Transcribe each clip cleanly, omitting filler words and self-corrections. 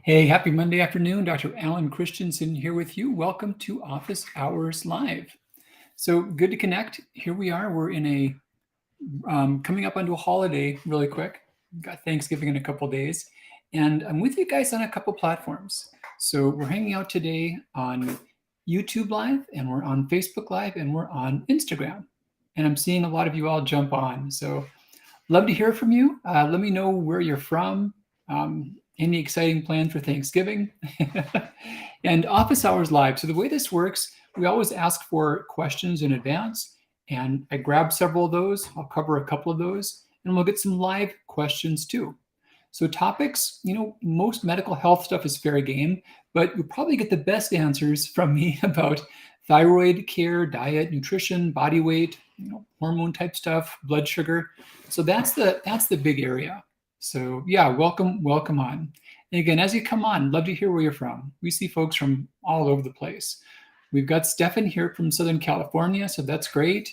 Hey, happy Monday afternoon. Dr. Alan Christensen here with you. Welcome to Office Hours Live. So good to connect. Here we are. We're in a coming up onto a holiday really quick. We've got Thanksgiving in a couple days. And I'm with you guys on a couple platforms. So we're hanging out today on YouTube Live, and we're on Facebook Live, and we're on Instagram. And I'm seeing a lot of you all jump on. So love to hear from you. Let me know where you're from. Any exciting plans for Thanksgiving? And Office Hours Live. So the way this works, we always ask for questions in advance, and I grab several of those. I'll cover a couple of those, and we'll get some live questions too. So topics, most medical health stuff is fair game, but you'll probably get the best answers from me about thyroid care, diet, nutrition, body weight, hormone type stuff, blood sugar. So that's the big area. So yeah, welcome on. And again, as you come on, love to hear where you're from. We see folks from all over the place. We've got Stefan here from Southern California, so that's great.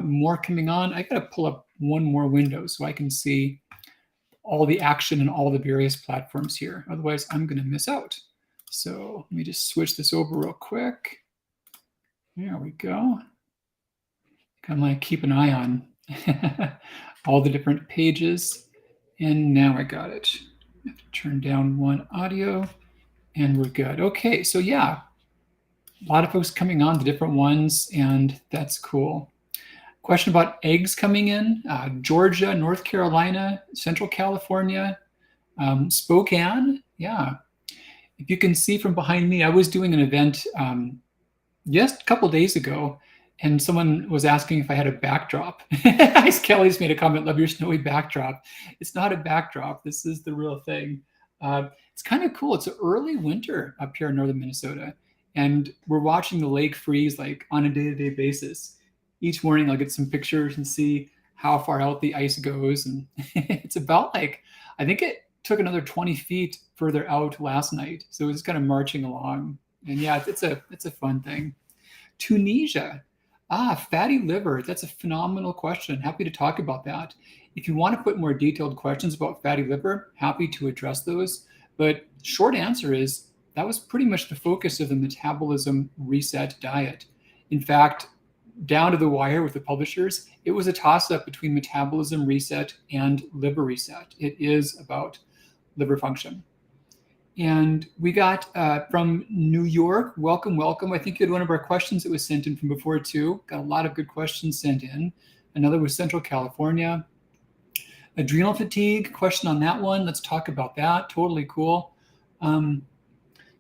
More coming on. I got to pull up one more window so I can see all the action and all the various platforms here. Otherwise, I'm going to miss out. So let me just switch this over real quick. There we go. Kind of like keep an eye on all the different pages. And now I got it. I have to turn down one audio and we're good. Okay, so yeah, a lot of folks coming on, the different ones, and that's cool. Question about eggs coming in. Georgia, North Carolina, Central California, Spokane. Yeah. If you can see from behind me, I was doing an event just a couple days ago, and someone was asking if I had a backdrop. Kelly's made a comment, love your snowy backdrop. It's not a backdrop. This is the real thing. It's kind of cool. It's an early winter up here in northern Minnesota, and we're watching the lake freeze like on a day-to-day basis. Each morning I'll get some pictures and see how far out the ice goes. And it's about like, I think it took another 20 feet further out last night. So it's kind of marching along. And yeah, it's a fun thing. Tunisia. Fatty liver. That's a phenomenal question. Happy to talk about that. If you want to put more detailed questions about fatty liver, happy to address those. But short answer is that was pretty much the focus of the metabolism reset diet. In fact, down to the wire with the publishers, it was a toss-up between metabolism reset and liver reset. It is about liver function. And we got from New York, welcome. I think you had one of our questions that was sent in from before too. Got a lot of good questions sent in. Another was Central California. Adrenal fatigue, question on that one. Let's talk about that. Totally cool.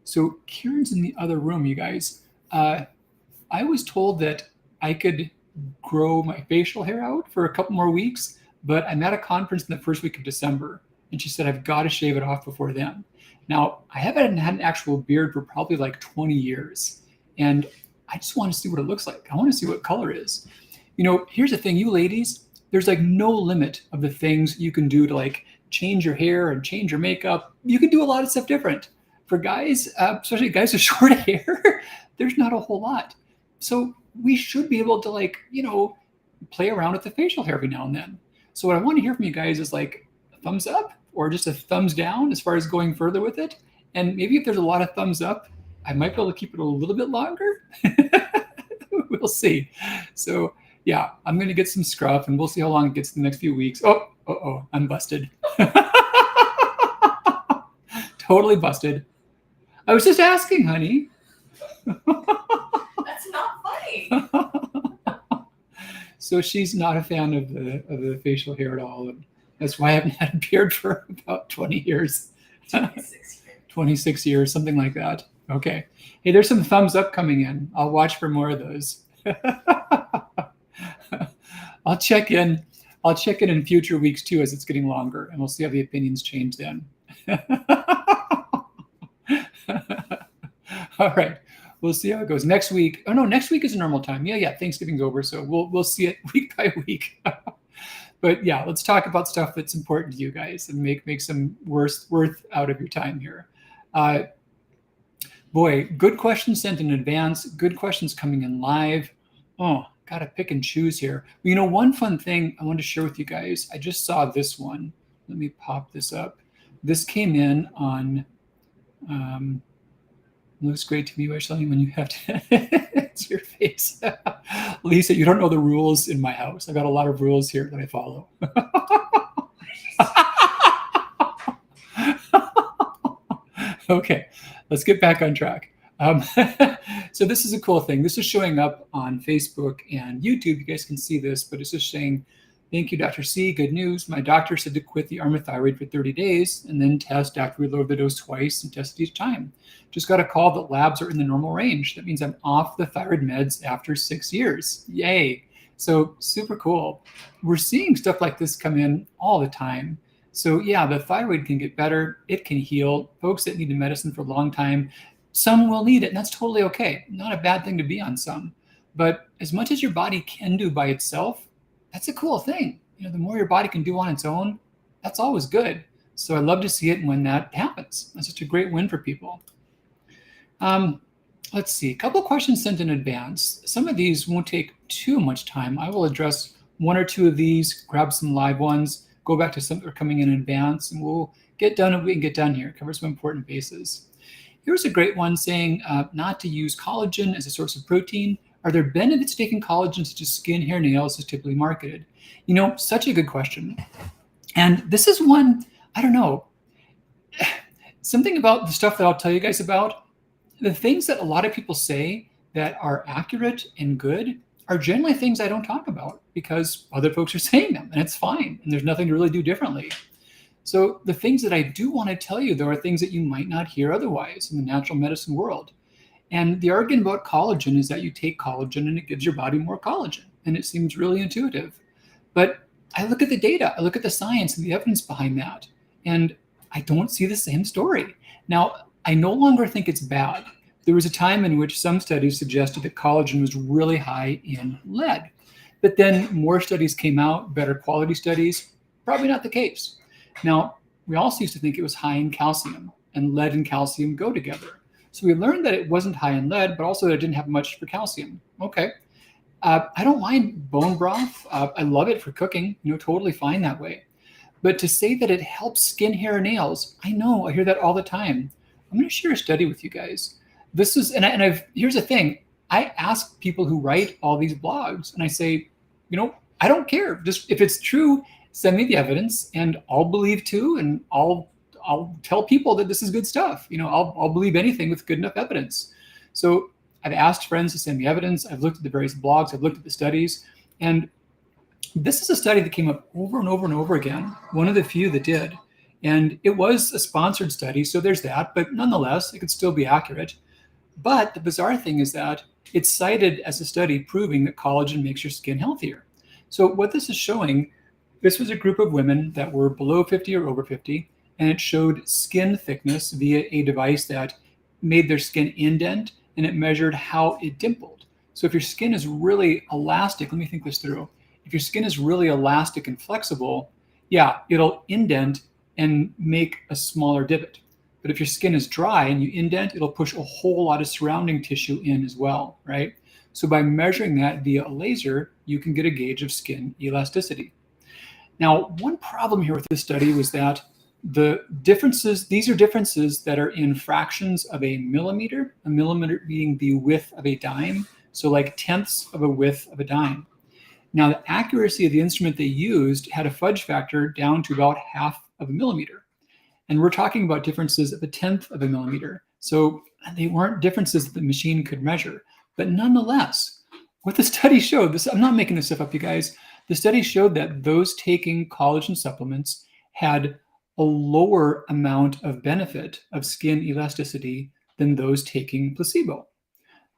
So Kieran's in the other room, you guys. I was told that I could grow my facial hair out for a couple more weeks, but I'm at a conference in the first week of December, and she said I've got to shave it off before then. Now, I haven't had an actual beard for probably like 20 years, and I just want to see what it looks like. I want to see what color is. Here's the thing, you ladies, there's like no limit of the things you can do to like change your hair and change your makeup. You can do a lot of stuff different. For guys, especially guys with short hair, there's not a whole lot. So we should be able to play around with the facial hair every now and then. So what I want to hear from you guys is like a thumbs up or just a thumbs down as far as going further with it. And maybe if there's a lot of thumbs up, I might be able to keep it a little bit longer. We'll see. So yeah, I'm going to get some scruff and we'll see how long it gets in the next few weeks. I'm busted. Totally busted. I was just asking, honey. That's not funny. So she's not a fan of the facial hair at all. And that's why I haven't had a beard for about 20 years. 26 years, something like that. Okay. Hey, there's some thumbs up coming in. I'll watch for more of those. I'll check in in future weeks too as it's getting longer, and we'll see how the opinions change then. All right. We'll see how it goes next week. Oh no, next week is a normal time. Yeah. Thanksgiving's over, so we'll see it week by week. But yeah, let's talk about stuff that's important to you guys and make some worth out of your time here. Boy, good questions sent in advance. Good questions coming in live. Oh, gotta pick and choose here. One fun thing I wanted to share with you guys. I just saw this one. Let me pop this up. This came in on Looks great to me by showing when you have to. It's your face. Lisa, you don't know the rules in my house. I've got a lot of rules here that I follow. Okay, let's get back on track. So this is a cool thing. This is showing up on Facebook and YouTube. You guys can see this, but it's just saying, thank you, Dr. C. Good news. My doctor said to quit the Armithyroid for 30 days and then test after we lowered the dose twice and tested each time. Just got a call that labs are in the normal range. That means I'm off the thyroid meds after 6 years. Yay. So super cool. We're seeing stuff like this come in all the time. So yeah, the thyroid can get better. It can heal. Folks that need the medicine for a long time, some will need it, and that's totally okay. Not a bad thing to be on some. But as much as your body can do by itself, that's a cool thing. The more your body can do on its own, that's always good. So I love to see it when that happens. That's such a great win for people. Let's see, a couple of questions sent in advance. Some of these won't take too much time. I will address one or two of these, grab some live ones, go back to some that are coming in advance, and we'll get done what we can get done here, cover some important bases. Here's a great one saying not to use collagen as a source of protein. Are there benefits to taking collagen such as skin, hair, nails is typically marketed? Such a good question. And this is one, I don't know, something about the stuff that I'll tell you guys about, the things that a lot of people say that are accurate and good are generally things I don't talk about because other folks are saying them, and it's fine, and there's nothing to really do differently. So the things that I do want to tell you, though, are things that you might not hear otherwise in the natural medicine world. And the argument about collagen is that you take collagen and it gives your body more collagen, and it seems really intuitive. But I look at the data, I look at the science and the evidence behind that, and I don't see the same story. Now, I no longer think it's bad. There was a time in which some studies suggested that collagen was really high in lead. But then more studies came out, better quality studies, probably not the case. Now, we also used to think it was high in calcium, and lead and calcium go together. So we learned that it wasn't high in lead, but also that it didn't have much for calcium. Okay. I don't mind bone broth. I love it for cooking, totally fine that way. But to say that it helps skin, hair, and nails, I know, I hear that all the time. I'm going to share a study with you guys. This is, here's the thing. I ask people who write all these blogs, and I say, I don't care. Just if it's true, send me the evidence, and I'll believe too, and I'll tell people that this is good stuff. I'll believe anything with good enough evidence. So I've asked friends to send me evidence. I've looked at the various blogs. I've looked at the studies, and this is a study that came up over and over and over again. One of the few that did. And it was a sponsored study, so there's that, but nonetheless, it could still be accurate. But the bizarre thing is that it's cited as a study proving that collagen makes your skin healthier. So what this is showing, this was a group of women that were below 50 or over 50, and it showed skin thickness via a device that made their skin indent, and it measured how it dimpled. So if your skin is really elastic, let me think this through. If your skin is really elastic and flexible, yeah, it'll indent and make a smaller divot. But if your skin is dry and you indent, it'll push a whole lot of surrounding tissue in as well, right? So by measuring that via a laser, you can get a gauge of skin elasticity. Now, one problem here with this study was that the differences, these are differences that are in fractions of a millimeter being the width of a dime, so like tenths of a width of a dime. Now, the accuracy of the instrument they used had a fudge factor down to about half of a millimeter. And we're talking about differences of a tenth of a millimeter. So they weren't differences that the machine could measure. But nonetheless, what the study showed, this, I'm not making this stuff up, you guys. The study showed that those taking collagen supplements had a lower amount of benefit of skin elasticity than those taking placebo.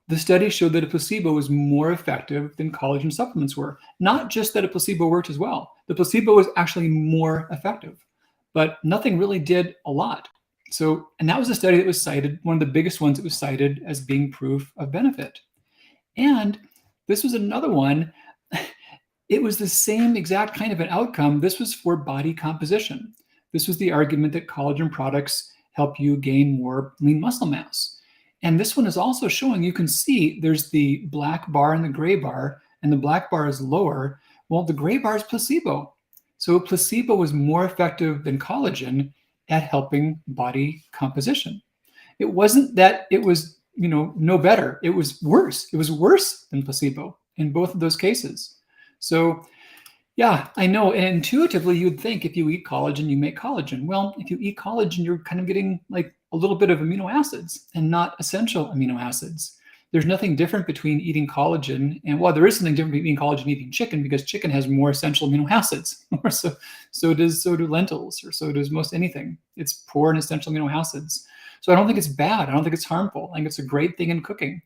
The study showed that a placebo was more effective than collagen supplements were. Not just that a placebo worked as well. The placebo was actually more effective, but nothing really did a lot. So, and that was a study that was cited, one of the biggest ones that was cited as being proof of benefit. And this was another one. It was the same exact kind of an outcome. This was for body composition. This was the argument that collagen products help you gain more lean muscle mass. And this one is also showing, you can see there's the black bar and the gray bar, and the black bar is lower. Well, the gray bar is placebo. So placebo was more effective than collagen at helping body composition. It wasn't that it was, no better. It was worse. It was worse than placebo in both of those cases. So yeah, I know. And intuitively, you'd think if you eat collagen, you make collagen. Well, if you eat collagen, you're kind of getting like a little bit of amino acids and not essential amino acids. There's nothing different between eating collagen and, well, there is something different between collagen and eating chicken, because chicken has more essential amino acids. so do lentils, or so does most anything. It's poor in essential amino acids. So I don't think it's bad. I don't think it's harmful. I think it's a great thing in cooking.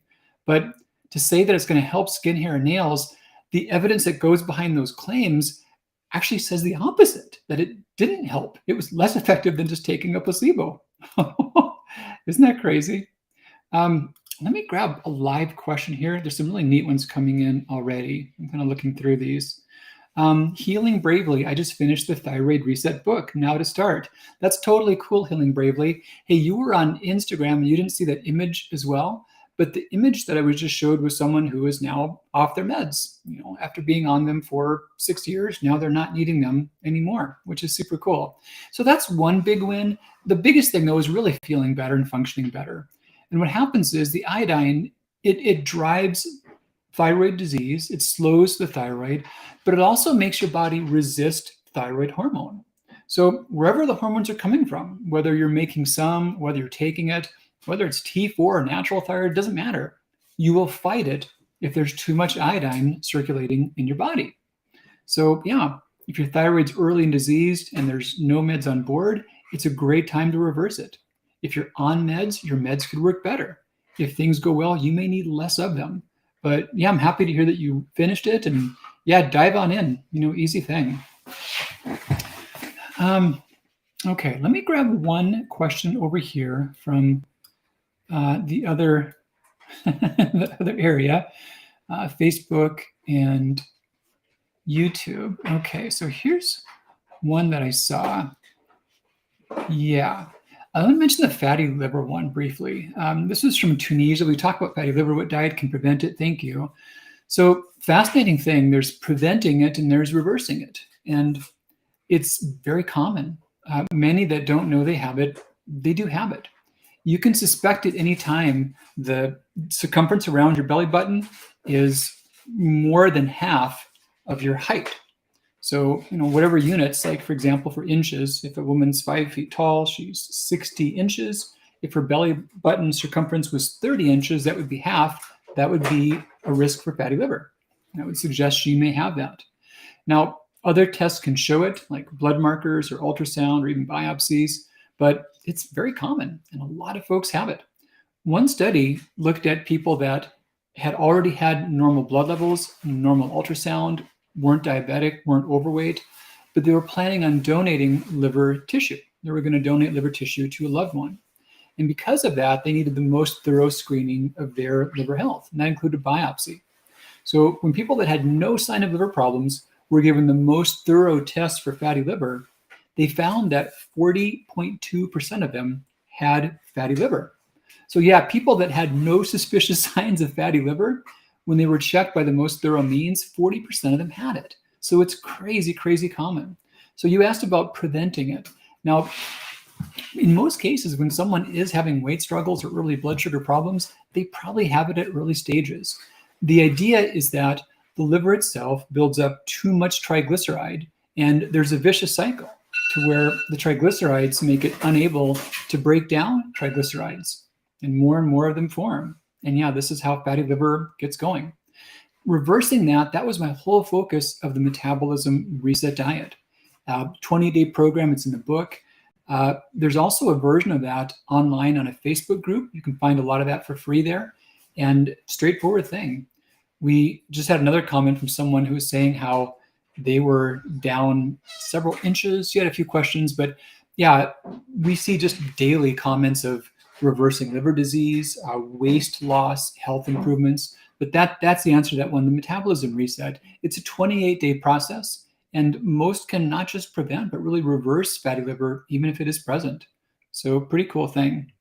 But to say that it's going to help skin, hair, and nails, the evidence that goes behind those claims actually says the opposite, that it didn't help. It was less effective than just taking a placebo. Isn't that crazy? Let me grab a live question here. There's some really neat ones coming in already. I'm kind of looking through these. Healing Bravely. I just finished the Thyroid Reset book. Now to start. That's totally cool, Healing Bravely. Hey, you were on Instagram and you didn't see that image as well. But the image that I was just showed was someone who is now off their meds. After being on them for 6 years, now they're not needing them anymore, which is super cool. So that's one big win. The biggest thing, though, is really feeling better and functioning better. And what happens is the iodine, it drives thyroid disease. It slows the thyroid, but it also makes your body resist thyroid hormone. So wherever the hormones are coming from, whether you're making some, whether you're taking it, whether it's T4 or natural thyroid, doesn't matter. You will fight it if there's too much iodine circulating in your body. So yeah, if your thyroid's early and diseased and there's no meds on board, it's a great time to reverse it. If you're on meds, your meds could work better. If things go well, you may need less of them. But yeah, I'm happy to hear that you finished it, and yeah, dive on in, easy thing. Okay, let me grab one question over here from the other area, Facebook and YouTube. Okay, so here's one that I saw. Yeah, I want to mention the fatty liver one briefly. This is from Tunisia. We talked about fatty liver, what diet can prevent it. Thank you. So fascinating thing, there's preventing it and there's reversing it. And it's very common. Many that don't know they have it, they do have it. You can suspect at any time the circumference around your belly button is more than half of your height. So, whatever units, like for example, for inches, if a woman's 5 feet tall, she's 60 inches. If her belly button circumference was 30 inches, that would be half. That would be a risk for fatty liver. That would suggest she may have that. Now, other tests can show it, like blood markers or ultrasound or even biopsies, but it's very common and a lot of folks have it. One study looked at people that had already had normal blood levels, normal ultrasound, weren't diabetic, weren't overweight, but they were planning on donating liver tissue. They were going to donate liver tissue to a loved one. And because of that, they needed the most thorough screening of their liver health, and that included biopsy. So when people that had no sign of liver problems were given the most thorough test for fatty liver, they found that 40.2% of them had fatty liver. So yeah, people that had no suspicious signs of fatty liver, when they were checked by the most thorough means, 40% of them had it. So it's crazy, crazy common. So you asked about preventing it. Now, in most cases, when someone is having weight struggles or early blood sugar problems, they probably have it at early stages. The idea is that the liver itself builds up too much triglyceride, and there's a vicious cycle to where the triglycerides make it unable to break down triglycerides, and more of them form. And yeah, this is how fatty liver gets going. Reversing that was my whole focus of the metabolism reset diet. 20-day program, it's in the book. There's also a version of that online on a Facebook group. You can find a lot of that for free there. And straightforward thing. We just had another comment from someone who was saying how they were down several inches. You had a few questions, but yeah, we see just daily comments of reversing liver disease, waist loss, health improvements. But that's the answer to that one, the metabolism reset. It's a 28-day process, and most can not just prevent, but really reverse fatty liver, even if it is present. So pretty cool thing.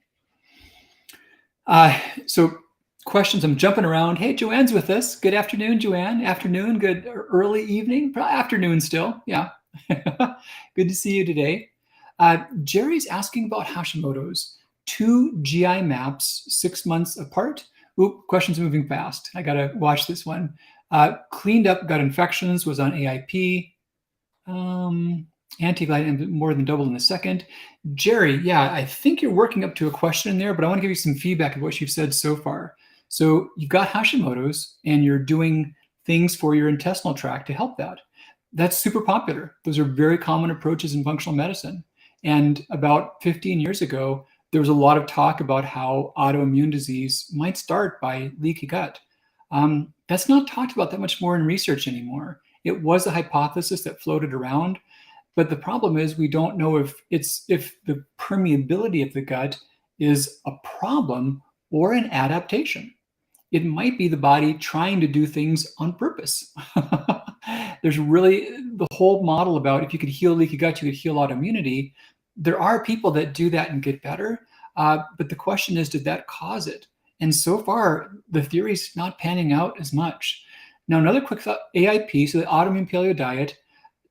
So questions, I'm jumping around. Hey, Joanne's with us. Good afternoon, Joanne. Afternoon, good early evening, probably afternoon still. Yeah. Good to see you today. Jerry's asking about Hashimoto's. 2 GI maps 6 months apart. Oop, questions moving fast. I gotta watch this one. Cleaned up gut infections, was on AIP. Antivitamin more than doubled in a second. Jerry, yeah, I think you're working up to a question in there, but I want to give you some feedback of what you've said so far. So you've got Hashimoto's and you're doing things for your intestinal tract to help that. That's super popular. Those are very common approaches in functional medicine. And about 15 years ago, there was a lot of talk about how autoimmune disease might start by leaky gut. That's not talked about that much more in research anymore. It was a hypothesis that floated around, but the problem is we don't know if the permeability of the gut is a problem or an adaptation. It might be the body trying to do things on purpose. There's really the whole model about if you could heal leaky gut, you could heal autoimmunity. There are people that do that and get better, but the question is, did that cause it? And so far, the theory's not panning out as much. Now, another quick thought, AIP, so the autoimmune paleo diet,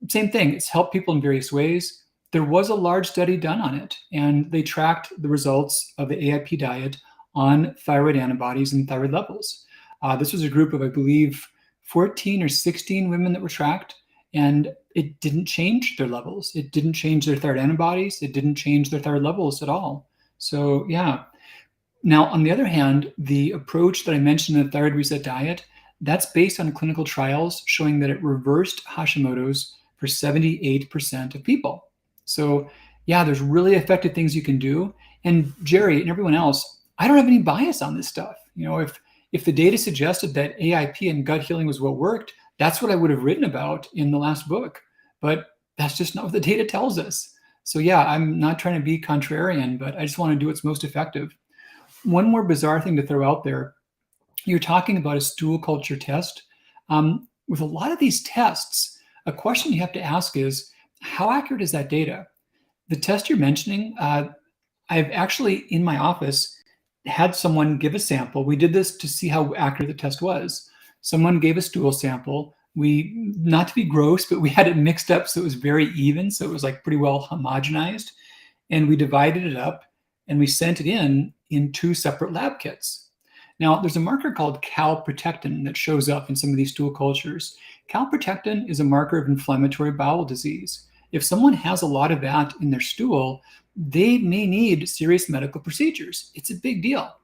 same thing. It's helped people in various ways. There was a large study done on it, and they tracked the results of the AIP diet on thyroid antibodies and thyroid levels. This was a group of, I believe, 14 or 16 women that were tracked, and it didn't change their levels. It didn't change their thyroid antibodies. It didn't change their thyroid levels at all. So yeah. Now, on the other hand, the approach that I mentioned in the thyroid reset diet, that's based on clinical trials showing that it reversed Hashimoto's for 78% of people. So yeah, there's really effective things you can do. And Jerry and everyone else, I don't have any bias on this stuff. You know, if the data suggested that AIP and gut healing was what worked, that's what I would have written about in the last book. But that's just not what the data tells us. So yeah, I'm not trying to be contrarian, but I just want to do what's most effective. One more bizarre thing to throw out there. You're talking about a stool culture test. With a lot of these tests, a question you have to ask is, how accurate is that data? The test you're mentioning, I've actually, in my office, had someone give a sample. We did this to see how accurate the test was. Someone gave a stool sample. Not to be gross, but we had it mixed up so it was very even, so it was like pretty well homogenized. And we divided it up and we sent it in 2 separate lab kits. Now, there's a marker called calprotectin that shows up in some of these stool cultures. Calprotectin is a marker of inflammatory bowel disease. If someone has a lot of that in their stool, they may need serious medical procedures. It's a big deal.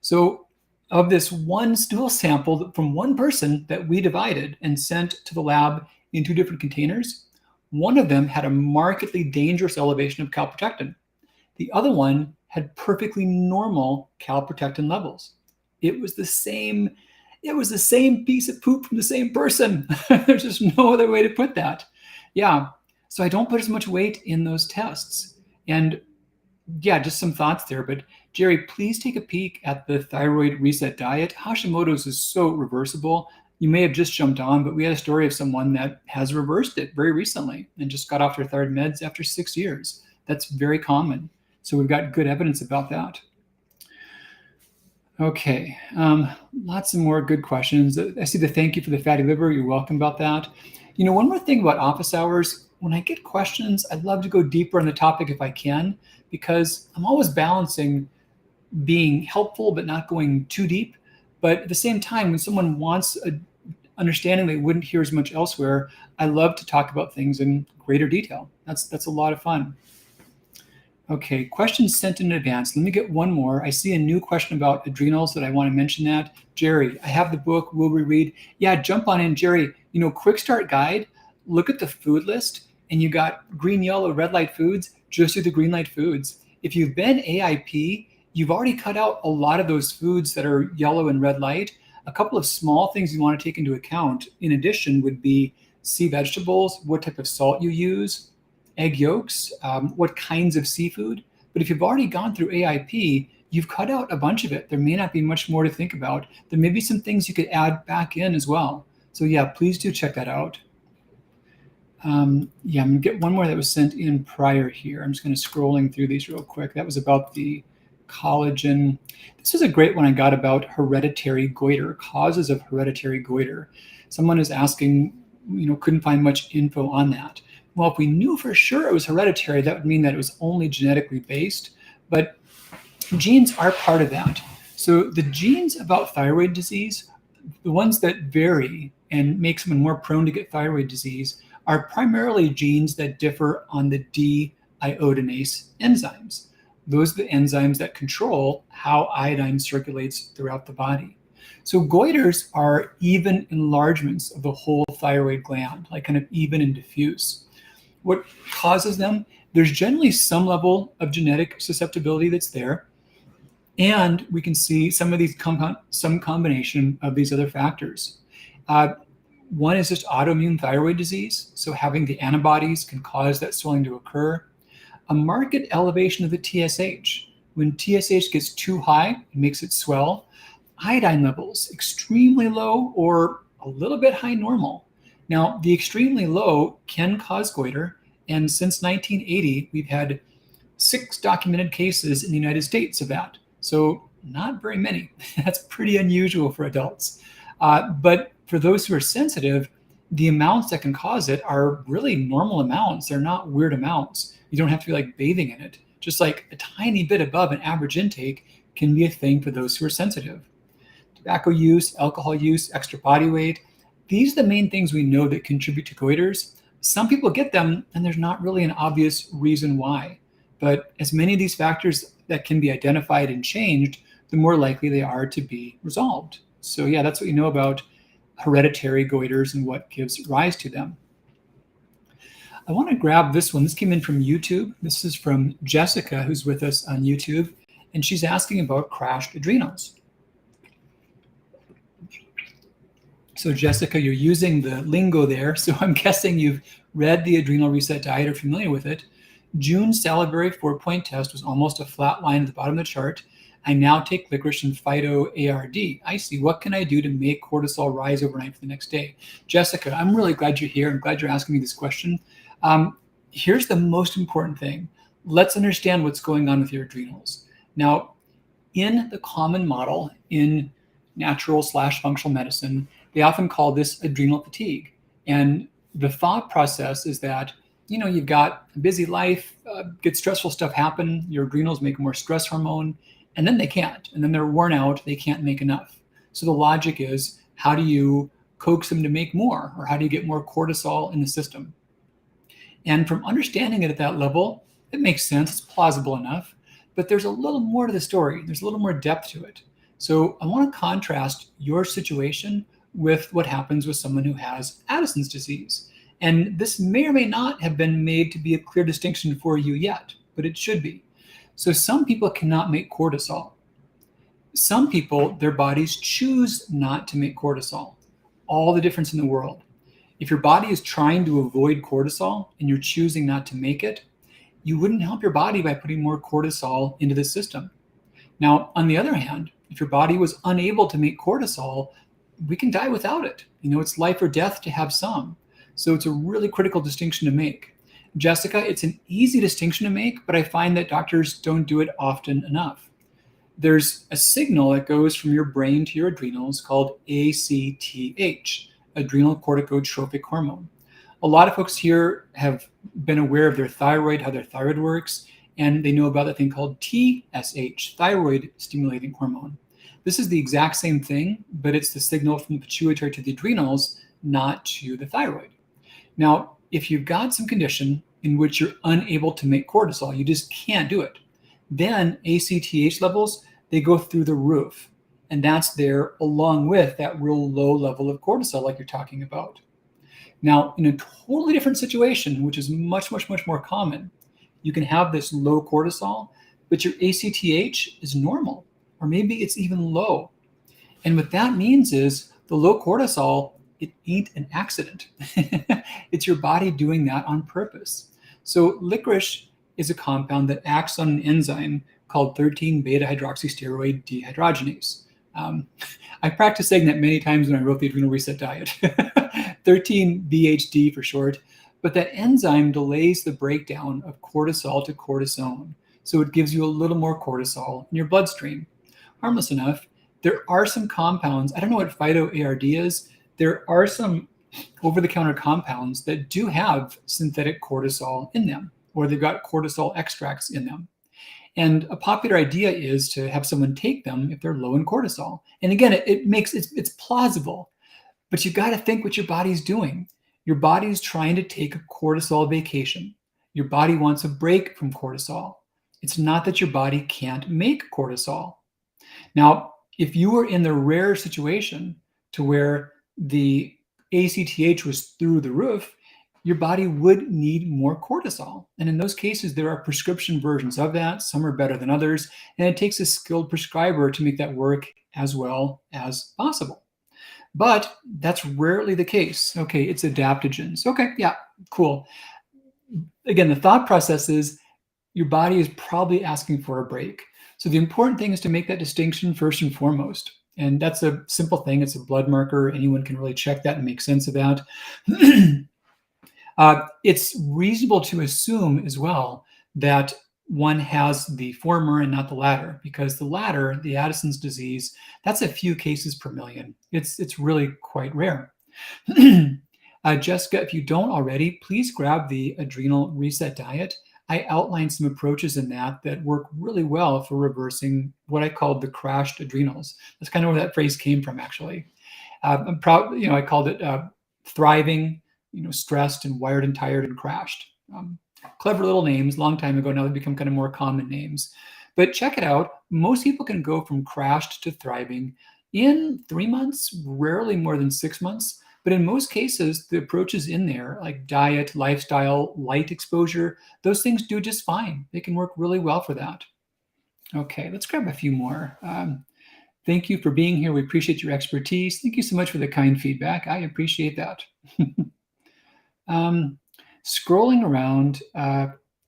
So of this one stool sample from one person that we divided and sent to the lab in 2 different containers, one of them had a markedly dangerous elevation of calprotectin. The other one had perfectly normal calprotectin levels. It was the same piece of poop from the same person. There's just no other way to put that. Yeah, so I don't put as much weight in those tests. And yeah, just some thoughts there. But Jerry, please take a peek at the thyroid reset diet. Hashimoto's is so reversible. You may have just jumped on, but we had a story of someone that has reversed it very recently and just got off their thyroid meds after 6 years. That's very common. So we've got good evidence about that. Okay, lots of more good questions. I see the thank you for the fatty liver. You're welcome about that. You know, one more thing about office hours, when I get questions, I'd love to go deeper on the topic if I can, because I'm always balancing being helpful but not going too deep. But at the same time, when someone wants an understanding they wouldn't hear as much elsewhere, I love to talk about things in greater detail. That's a lot of fun. Okay, questions sent in advance. Let me get one more. I see a new question about adrenals that I want to mention that. Jerry, I have the book, will reread. Yeah, jump on in. Jerry, you know, quick start guide, look at the food list and you got green, yellow, red light foods, just do the green light foods. If you've been AIP, you've already cut out a lot of those foods that are yellow and red light. A couple of small things you want to take into account in addition would be sea vegetables, what type of salt you use, egg yolks, what kinds of seafood. But if you've already gone through AIP, you've cut out a bunch of it. There may not be much more to think about. There may be some things you could add back in as well. So yeah, please do check that out. Yeah, I'm gonna get one more that was sent in prior here. I'm just gonna scrolling through these real quick. That was about the collagen. This is a great one I got about hereditary goiter, causes of hereditary goiter. Someone is asking, you know, couldn't find much info on that. Well, if we knew for sure it was hereditary, that would mean that it was only genetically based. But Genes are part of that. So the genes about thyroid disease, the ones that vary and make someone more prone to get thyroid disease, are primarily genes that differ on the deiodinase enzymes. Those are the enzymes that control how iodine circulates throughout the body. So goiters are even enlargements of the whole thyroid gland, like kind of even and diffuse. What causes them? There's generally some level of genetic susceptibility that's there. And we can see some of these some combination of these other factors. One is just autoimmune thyroid disease. So having the antibodies can cause that swelling to occur. A marked elevation of the TSH. When TSH gets too high, it makes it swell. Iodine levels, extremely low or a little bit high normal. Now, the extremely low can cause goiter. And since 1980, we've had 6 documented cases in the United States of that. So not very many. That's pretty unusual for adults. But for those who are sensitive, the amounts that can cause it are really normal amounts. They're not weird amounts. You don't have to be like bathing in it. Just like a tiny bit above an average intake can be a thing for those who are sensitive. Tobacco use, alcohol use, extra body weight. These are the main things we know that contribute to goiters. Some people get them and there's not really an obvious reason why. But as many of these factors that can be identified and changed, the more likely they are to be resolved. So yeah, that's what you know about hereditary goiters and what gives rise to them. I want to grab this one. This came in from YouTube. This is from Jessica, who's with us on YouTube, and she's asking about crashed adrenals. So Jessica, you're using the lingo there, so I'm guessing you've read the Adrenal Reset Diet or familiar with it. June's salivary 4-point test was almost a flat line at the bottom of the chart. I now take licorice and phyto-ARD. I see. What can I do to make cortisol rise overnight for the next day? Jessica, I'm really glad you're here. I'm glad you're asking me this question. Here's the most important thing. Let's understand what's going on with your adrenals. Now, in the common model in natural/functional medicine, they often call this adrenal fatigue. And the thought process is that, you know, you've got a busy life, get stressful stuff happen, your adrenals make more stress hormone, and then they can't. And then they're worn out, they can't make enough. So the logic is, how do you coax them to make more? Or how do you get more cortisol in the system? And from understanding it at that level, it makes sense, it's plausible enough, but there's a little more to the story. There's a little more depth to it. So I want to contrast your situation with what happens with someone who has Addison's disease. And this may or may not have been made to be a clear distinction for you yet, but it should be. So some people cannot make cortisol. Some people, their bodies choose not to make cortisol. All the difference in the world. If your body is trying to avoid cortisol and you're choosing not to make it, you wouldn't help your body by putting more cortisol into the system. Now, on the other hand, if your body was unable to make cortisol, we can die without it. You know, it's life or death to have some. So it's a really critical distinction to make. Jessica, it's an easy distinction to make, but I find that doctors don't do it often enough. There's a signal that goes from your brain to your adrenals called ACTH, adrenal corticotrophic hormone. A lot of folks here have been aware of their thyroid, how their thyroid works, and they know about that thing called TSH, thyroid stimulating hormone. This is the exact same thing, but it's the signal from the pituitary to the adrenals, not to the thyroid. Now, if you've got some condition in which you're unable to make cortisol, you just can't do it, then ACTH levels, they go through the roof. And that's there along with that real low level of cortisol like you're talking about. Now, in a totally different situation, which is much, much, much more common, you can have this low cortisol, but your ACTH is normal, or maybe it's even low. And what that means is the low cortisol, it ain't an accident. It's your body doing that on purpose. So licorice is a compound that acts on an enzyme called 13-beta-hydroxysteroid dehydrogenase. I practiced saying that many times when I wrote the Adrenal Reset Diet, 13-BHD for short, but that enzyme delays the breakdown of cortisol to cortisone. So it gives you a little more cortisol in your bloodstream. Harmless enough. There are some compounds, I don't know what phyto-ARD is, there are some over-the-counter compounds that do have synthetic cortisol in them, or they've got cortisol extracts in them. And a popular idea is to have someone take them if they're low in cortisol. And again, it's plausible, but you got to think what your body's doing. Your body's trying to take a cortisol vacation. Your body wants a break from cortisol. It's not that your body can't make cortisol. Now, if you were in the rare situation to where the ACTH was through the roof, your body would need more cortisol. And in those cases, there are prescription versions of that. Some are better than others. And it takes a skilled prescriber to make that work as well as possible. But that's rarely the case. Okay, it's adaptogens. Okay, yeah, cool. Again, the thought process is your body is probably asking for a break. So the important thing is to make that distinction first and foremost. And that's a simple thing. It's a blood marker. Anyone can really check that and make sense of that. It's reasonable to assume as well that one has the former and not the latter, because the latter, the Addison's disease, that's a few cases per million. It's really quite rare. Jessica, if you don't already, please grab the Adrenal Reset Diet. I outlined some approaches in that work really well for reversing what I called the crashed adrenals. That's kind of where that phrase came from, actually. I'm proud, I called it thriving, stressed and wired and tired and crashed. Clever little names, long time ago. Now they've become kind of more common names. But check it out. Most people can go from crashed to thriving in 3 months, rarely more than 6 months. But in most cases, the approaches in there, like diet, lifestyle, light exposure, those things do just fine. They can work really well for that. Okay, let's grab a few more. Thank you for being here. We appreciate your expertise. Thank you so much for the kind feedback. I appreciate that. Scrolling around,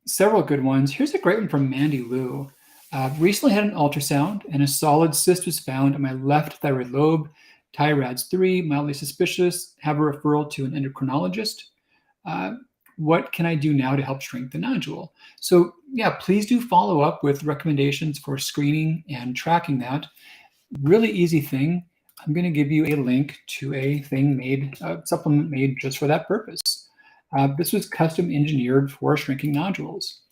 several good ones. Here's a great one from Mandy Liu. Recently had an ultrasound and a solid cyst was found on my left thyroid lobe. ThyRAD's 3, mildly suspicious, have a referral to an endocrinologist. What can I do now to help shrink the nodule? So yeah, please do follow up with recommendations for screening and tracking that. Really easy thing. I'm going to give you a link to a thing made, a supplement made just for that purpose. This was custom engineered for shrinking nodules.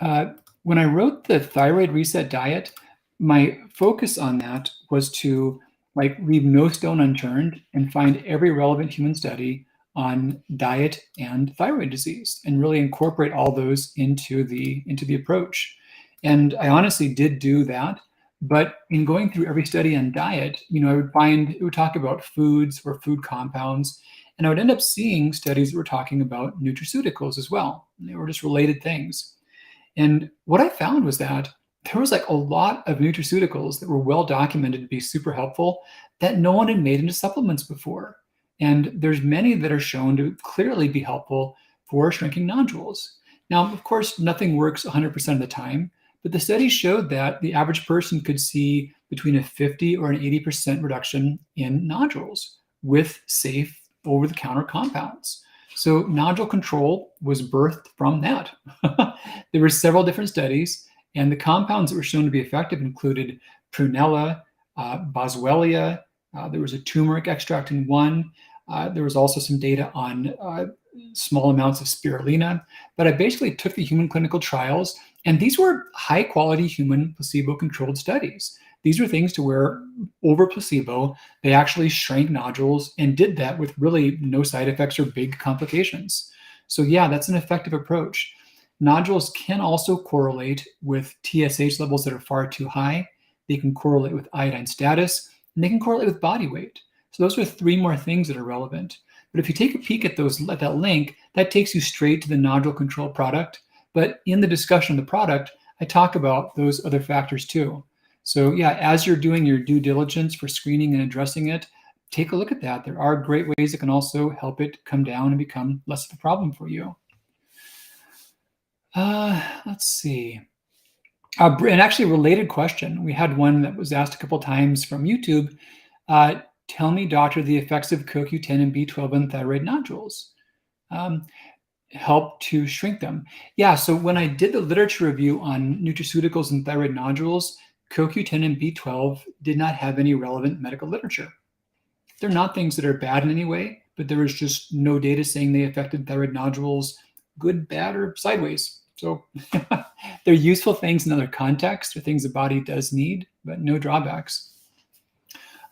When I wrote the Thyroid Reset Diet, my focus on that was to leave no stone unturned and find every relevant human study on diet and thyroid disease and really incorporate all those into the approach. And I honestly did do that. But in going through every study on diet, I would find it would talk about foods or food compounds, and I would end up seeing studies that were talking about nutraceuticals as well. And they were just related things. And what I found was that there was a lot of nutraceuticals that were well documented to be super helpful that no one had made into supplements before. And there's many that are shown to clearly be helpful for shrinking nodules. Now, of course, nothing works 100% of the time, but the study showed that the average person could see between a 50 or an 80% reduction in nodules with safe over-the-counter compounds. So nodule control was birthed from that. There were several different studies, and the compounds that were shown to be effective included prunella, boswellia, there was a turmeric extract in one. There was also some data on small amounts of spirulina. But I basically took the human clinical trials, and these were high-quality human placebo-controlled studies. These were things to where, over placebo, they actually shrank nodules and did that with really no side effects or big complications. So yeah, that's an effective approach. Nodules can also correlate with TSH levels that are far too high. They can correlate with iodine status, and they can correlate with body weight. So those are 3 more things that are relevant. But if you take a peek at that link, that takes you straight to the nodule control product. But in the discussion of the product, I talk about those other factors too. So yeah, as you're doing your due diligence for screening and addressing it, take a look at that. There are great ways that can also help it come down and become less of a problem for you. Let's see. And actually a related question. We had one that was asked a couple times from YouTube. Tell me, doctor, the effects of CoQ10 and B12 on thyroid nodules. Help to shrink them. Yeah, so when I did the literature review on nutraceuticals and thyroid nodules, CoQ10 and B12 did not have any relevant medical literature. They're not things that are bad in any way, but there was just no data saying they affected thyroid nodules, good, bad, or sideways. So they're useful things in other contexts or things the body does need, but no drawbacks.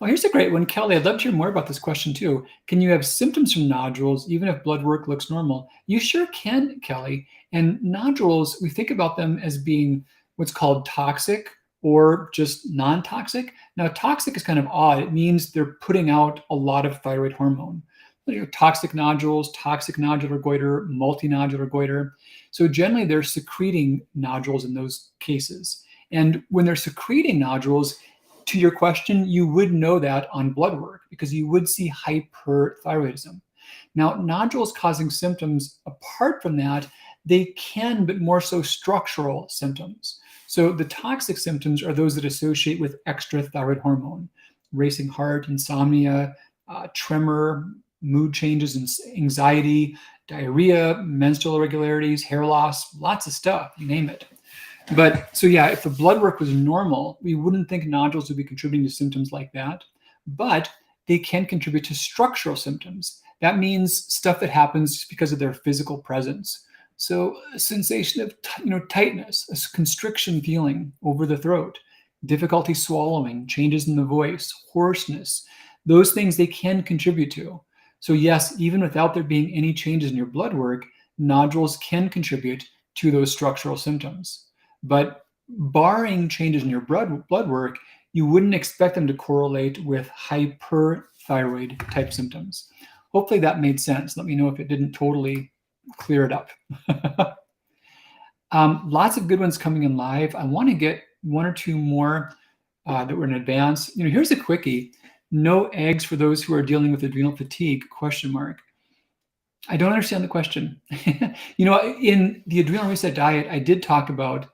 Well, here's a great one. Kelly, I'd love to hear more about this question too. Can you have symptoms from nodules even if blood work looks normal? You sure can, Kelly. And nodules, we think about them as being what's called toxic or just non-toxic. Now, toxic is kind of odd. It means they're putting out a lot of thyroid hormone. Toxic nodules, toxic nodular goiter, multinodular goiter. So generally, they're secreting nodules in those cases. And when they're secreting nodules, to your question, you would know that on blood work because you would see hyperthyroidism. Now, nodules causing symptoms, apart from that, they can, but more so structural symptoms. So the toxic symptoms are those that associate with extra thyroid hormone, racing heart, insomnia, tremor, mood changes, and anxiety, diarrhea, menstrual irregularities, hair loss, lots of stuff, you name it. But so yeah, if the blood work was normal, we wouldn't think nodules would be contributing to symptoms like that, but they can contribute to structural symptoms. That means stuff that happens because of their physical presence. So a sensation of tightness, a constriction feeling over the throat, difficulty swallowing, changes in the voice, hoarseness, those things they can contribute to. So yes, even without there being any changes in your blood work, nodules can contribute to those structural symptoms. But barring changes in your blood work, you wouldn't expect them to correlate with hyperthyroid type symptoms. Hopefully that made sense. Let me know if it didn't totally clear it up. Lots of good ones coming in live. I want to get one or two more that were in advance. Here's a quickie. No eggs for those who are dealing with adrenal fatigue, ? I don't understand the question. In the adrenal reset diet, I did talk about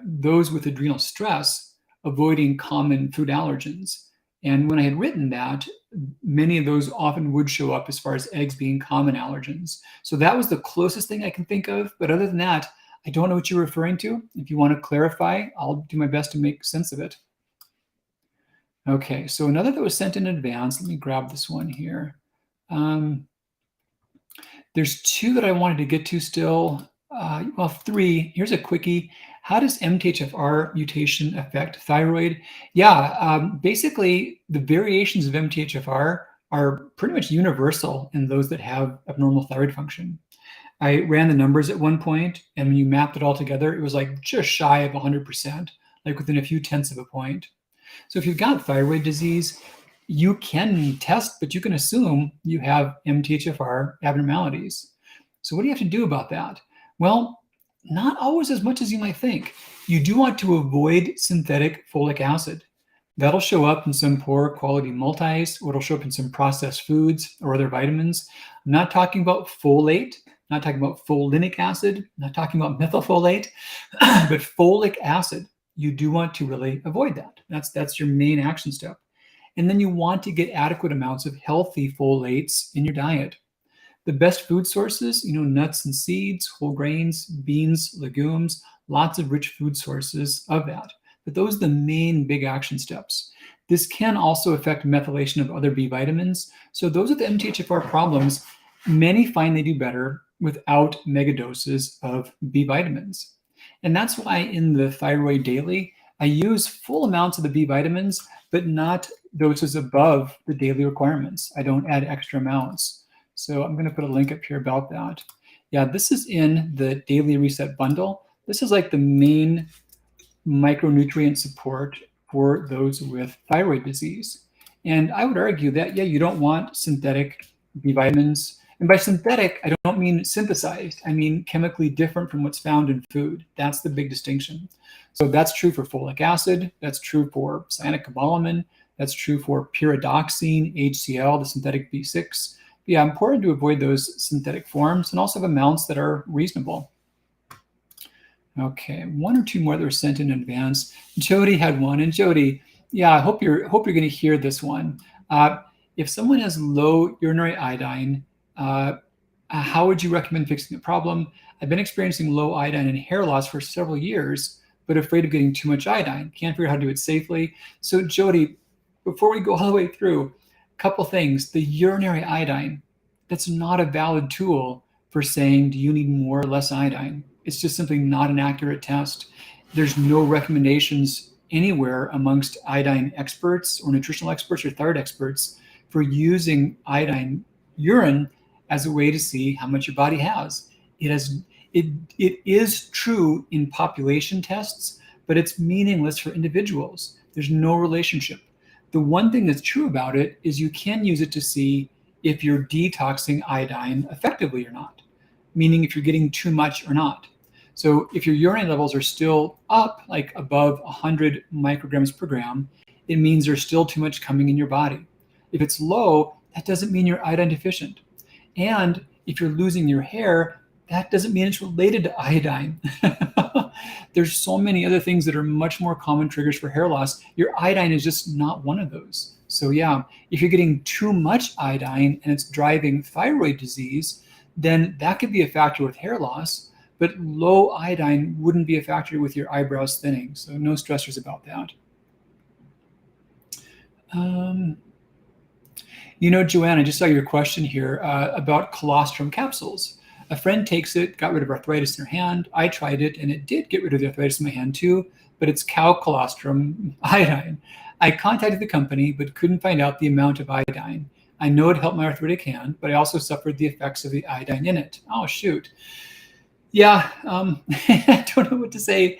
those with adrenal stress avoiding common food allergens. And when I had written that, many of those often would show up as far as eggs being common allergens. So that was the closest thing I can think of. But other than that, I don't know what you're referring to. If you want to clarify, I'll do my best to make sense of it. Okay, so another that was sent in advance. Let me grab this one here. There's two that I wanted to get to still. Well, three. Here's a quickie. How does MTHFR mutation affect thyroid? Yeah, basically the variations of MTHFR are pretty much universal in those that have abnormal thyroid function. I ran the numbers at one point, and when you mapped it all together, it was like just shy of 100%, like within a few tenths of a point. So if you've got thyroid disease, you can test, but you can assume you have MTHFR abnormalities. So what do you have to do about that? Well, not always as much as you might think. You do want to avoid synthetic folic acid. That'll show up in some poor quality multis, or it'll show up in some processed foods or other vitamins. I'm not talking about folate, not talking about folinic acid, not talking about methylfolate, but folic acid. You do want to really avoid that. That's your main action step. And then you want to get adequate amounts of healthy folates in your diet. The best food sources, nuts and seeds, whole grains, beans, legumes, lots of rich food sources of that. But those are the main big action steps. This can also affect methylation of other B vitamins. So those are the MTHFR problems. Many find they do better without megadoses of B vitamins. And that's why in the Thyroid Daily, I use full amounts of the B vitamins, but not doses above the daily requirements. I don't add extra amounts. So I'm going to put a link up here about that. Yeah, this is in the Daily Reset bundle. This is like the main micronutrient support for those with thyroid disease. And I would argue that, yeah, you don't want synthetic B vitamins. And by synthetic, I don't mean synthesized. I mean chemically different from what's found in food. That's the big distinction. So that's true for folic acid. That's true for cyanocobalamin. That's true for pyridoxine, HCl, the synthetic B6. Yeah, important to avoid those synthetic forms and also have amounts that are reasonable. Okay, one or two more that were sent in advance. Jody had one, and Jody, yeah, I hope you're going to hear this one. If someone has low urinary iodine, how would you recommend fixing the problem? I've been experiencing low iodine and hair loss for several years, but afraid of getting too much iodine. Can't figure out how to do it safely. So Jody, before we go all the way through, couple things. The urinary iodine, that's not a valid tool for saying, do you need more or less iodine? It's just simply not an accurate test. There's no recommendations anywhere amongst iodine experts or nutritional experts or thyroid experts for using iodine urine as a way to see how much your body has. It is true in population tests, but it's meaningless for individuals. There's no relationship. The one thing that's true about it is you can use it to see if you're detoxing iodine effectively or not, meaning if you're getting too much or not. So if your urine levels are still up, like above 100 micrograms per gram, it means there's still too much coming in your body. If it's low, that doesn't mean you're iodine deficient. And if you're losing your hair, that doesn't mean it's related to iodine. There's so many other things that are much more common triggers for hair loss. Your iodine is just not one of those. So yeah, if you're getting too much iodine and it's driving thyroid disease, then that could be a factor with hair loss, but low iodine wouldn't be a factor with your eyebrows thinning. So no stressors about that. Joanne, I just saw your question here about colostrum capsules. A friend takes it, got rid of arthritis in her hand. I tried it, and it did get rid of the arthritis in my hand too, but it's cow colostrum iodine. I contacted the company, but couldn't find out the amount of iodine. I know it helped my arthritic hand, but I also suffered the effects of the iodine in it. Oh, shoot. Yeah, I don't know what to say.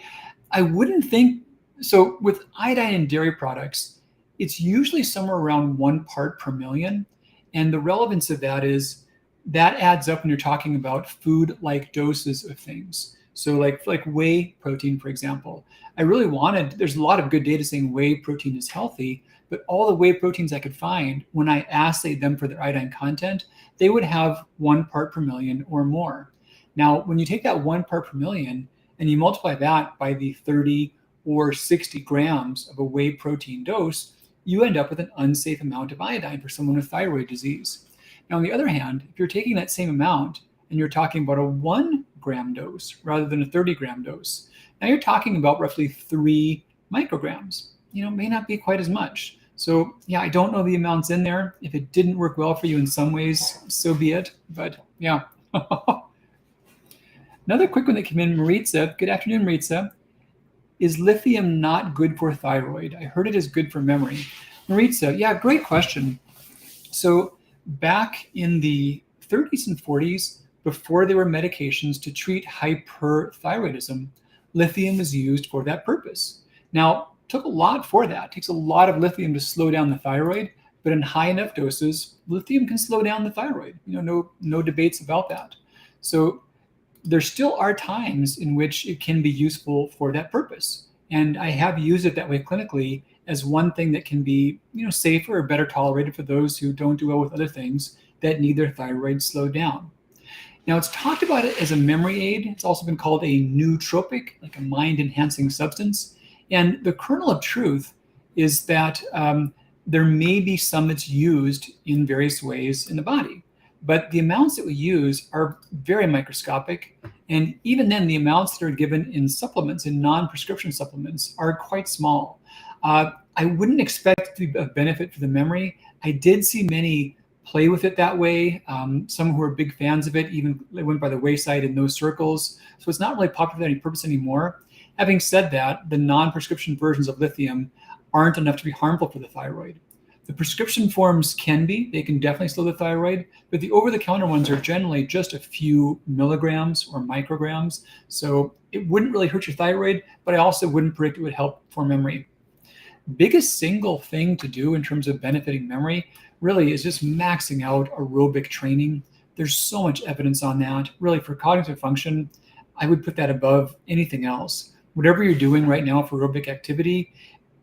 I wouldn't think, so with iodine in dairy products, it's usually somewhere around 1 part per million. And the relevance of that is that adds up when you're talking about food-like doses of things. So like whey protein, for example. There's a lot of good data saying whey protein is healthy, but all the whey proteins I could find, when I assayed them for their iodine content, they would have 1 part per million or more. Now, when you take that 1 part per million and you multiply that by the 30 or 60 grams of a whey protein dose, you end up with an unsafe amount of iodine for someone with thyroid disease. Now, on the other hand, if you're taking that same amount and you're talking about a 1 gram dose rather than a 30 gram dose, now you're talking about roughly 3 micrograms. May not be quite as much. So yeah, I don't know the amounts in there. If it didn't work well for you in some ways, so be it. But yeah. Another quick one that came in, Maritza. Good afternoon, Maritza. Is lithium not good for thyroid? I heard it is good for memory. Maritza, yeah, great question. So back in the 30s and 40s, before there were medications to treat hyperthyroidism, lithium was used for that purpose. Now, it took a lot for that. It takes a lot of lithium to slow down the thyroid, but in high enough doses, lithium can slow down the thyroid. No debates about that. So there still are times in which it can be useful for that purpose. And I have used it that way clinically as one thing that can be, safer or better tolerated for those who don't do well with other things that need their thyroid slowed down. Now, it's talked about it as a memory aid. It's also been called a nootropic, like a mind-enhancing substance. And the kernel of truth is that there may be some that's used in various ways in the body. But the amounts that we use are very microscopic. And even then, the amounts that are given in supplements, in non-prescription supplements, are quite small. I wouldn't expect it to be a benefit for the memory. I did see many play with it that way. Some who are big fans of it even went by the wayside in those circles. So it's not really popular for any purpose anymore. Having said that, the non-prescription versions of lithium aren't enough to be harmful for the thyroid. The prescription forms they can definitely slow the thyroid, but the over-the-counter ones are generally just a few milligrams or micrograms. So it wouldn't really hurt your thyroid, but I also wouldn't predict it would help for memory. Biggest single thing to do in terms of benefiting memory really is just maxing out aerobic training. There's so much evidence on that. Really, for cognitive function, I would put that above anything else. Whatever you're doing right now for aerobic activity,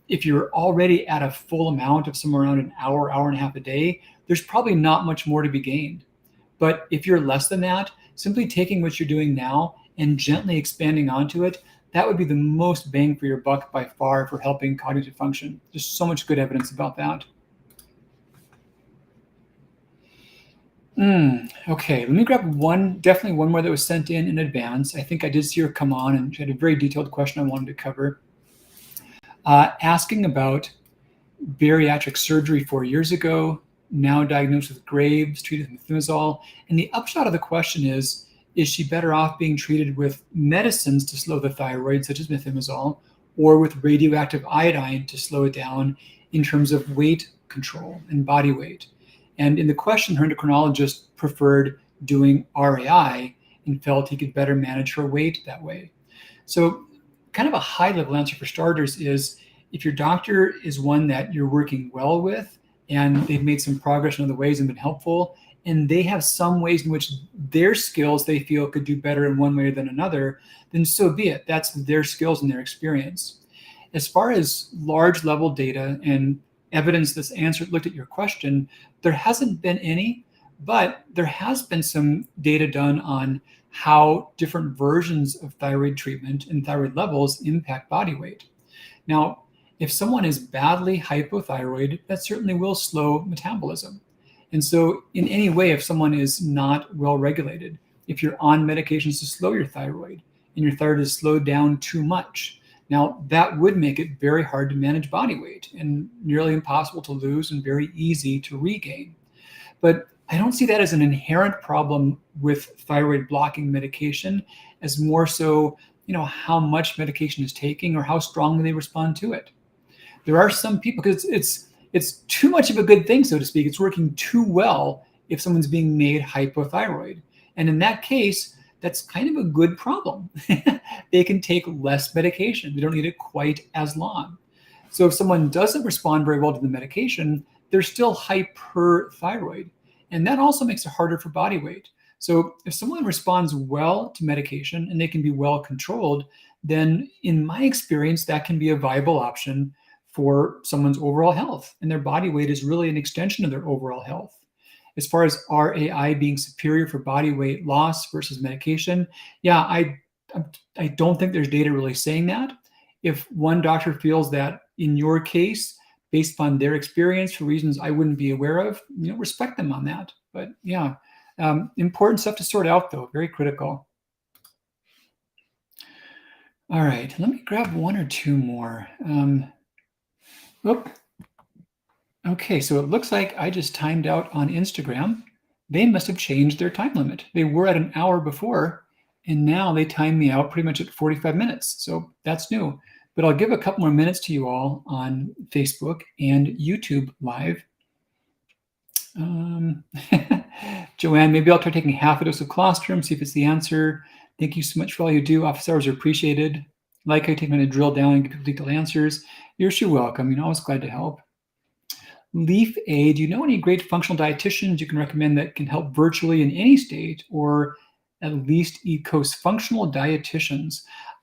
if you're already at a full amount of somewhere around an hour, hour and a half a day, there's probably not much more to be gained. But if you're less than that, simply taking what you're doing now and gently expanding onto it, that would be the most bang for your buck by far for helping cognitive function. There's so much good evidence about that. Okay, let me grab definitely one more that was sent in advance. I think I did see her come on and she had a very detailed question I wanted to cover. Asking about bariatric surgery 4 years ago, now diagnosed with Graves, treated with methimazole. And the upshot of the question is is she better off being treated with medicines to slow the thyroid, such as methimazole, or with radioactive iodine to slow it down in terms of weight control and body weight? And in the question, her endocrinologist preferred doing RAI and felt he could better manage her weight that way. So kind of a high level answer for starters is, if your doctor is one that you're working well with and they've made some progress in other ways and been helpful, and they have some ways in which their skills they feel could do better in one way than another, then so be it. That's their skills and their experience. As far as large level data and evidence that's looked at your question, there hasn't been any, but there has been some data done on how different versions of thyroid treatment and thyroid levels impact body weight. Now, if someone is badly hypothyroid, that certainly will slow metabolism. And so in any way, if someone is not well regulated, if you're on medications to slow your thyroid and your thyroid is slowed down too much, now that would make it very hard to manage body weight and nearly impossible to lose and very easy to regain. But I don't see that as an inherent problem with thyroid blocking medication, as more so, how much medication is taking or how strongly they respond to it. There are some people, because it's too much of a good thing, so to speak. It's working too well if someone's being made hypothyroid. And in that case, that's kind of a good problem. They can take less medication. They don't need it quite as long. So if someone doesn't respond very well to the medication, they're still hyperthyroid. And that also makes it harder for body weight. So if someone responds well to medication and they can be well controlled, then in my experience, that can be a viable option for someone's overall health. And their body weight is really an extension of their overall health. As far as RAI being superior for body weight loss versus medication, yeah, I don't think there's data really saying that. If one doctor feels that in your case, based upon their experience for reasons I wouldn't be aware of, respect them on that. But yeah, important stuff to sort out though, very critical. All right, let me grab one or two more. Okay, so it looks like I just timed out on Instagram. They must have changed their time limit. They were at an hour before, and now they timed me out pretty much at 45 minutes. So that's new. But I'll give a couple more minutes to you all on Facebook and YouTube Live. Joanne, maybe I'll try taking half a dose of colostrum, see if it's the answer. Thank you so much for all you do. Office hours are appreciated. Like how you take me to drill down and give people detailed answers. You're sure welcome. Always glad to help. Leaf A, do you know any great functional dietitians you can recommend that can help virtually in any state, or at least East Coast functional dietitians?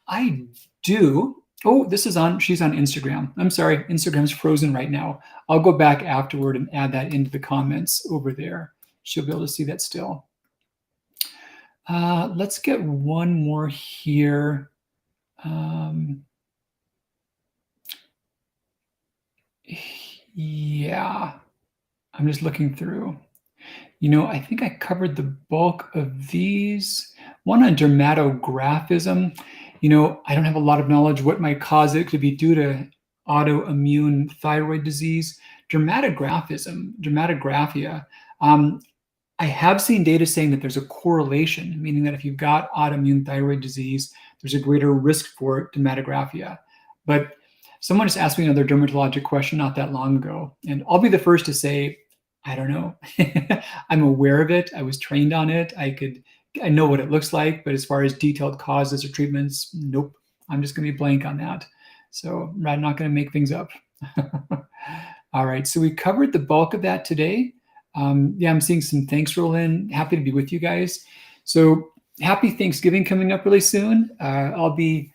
I do. Oh, she's on Instagram. I'm sorry, Instagram's frozen right now. I'll go back afterward and add that into the comments over there. She'll be able to see that still. Let's get one more here. Yeah, I'm just looking through. I think I covered the bulk of these. One on dermatographism. I don't have a lot of knowledge what might cause it. It could be due to autoimmune thyroid disease. Dermatographia. I have seen data saying that there's a correlation, meaning that if you've got autoimmune thyroid disease, there's a greater risk for dermatographia. But someone just asked me another dermatologic question not that long ago, and I'll be the first to say, I don't know. I'm aware of it. I was trained on it. I know what it looks like, but as far as detailed causes or treatments, nope. I'm just going to be blank on that. So I'm not going to make things up. All right, so we covered the bulk of that today. I'm seeing some thanks roll in. Happy to be with you guys. So happy Thanksgiving coming up really soon. We're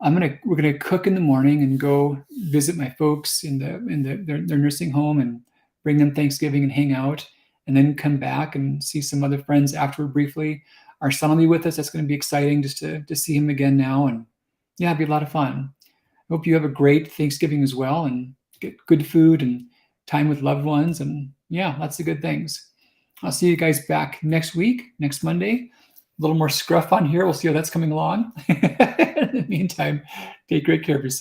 gonna cook in the morning and go visit my folks in their nursing home and bring them Thanksgiving and hang out, and then come back and see some other friends afterward briefly. Our son will be with us. That's going to be exciting just to see him again now, and yeah, it'll be a lot of fun. Hope you have a great Thanksgiving as well, and get good food and time with loved ones, and yeah, lots of good things. I'll see you guys back next week, next Monday. A little more scruff on here. We'll see how that's coming along. In the meantime, take great care of yourself.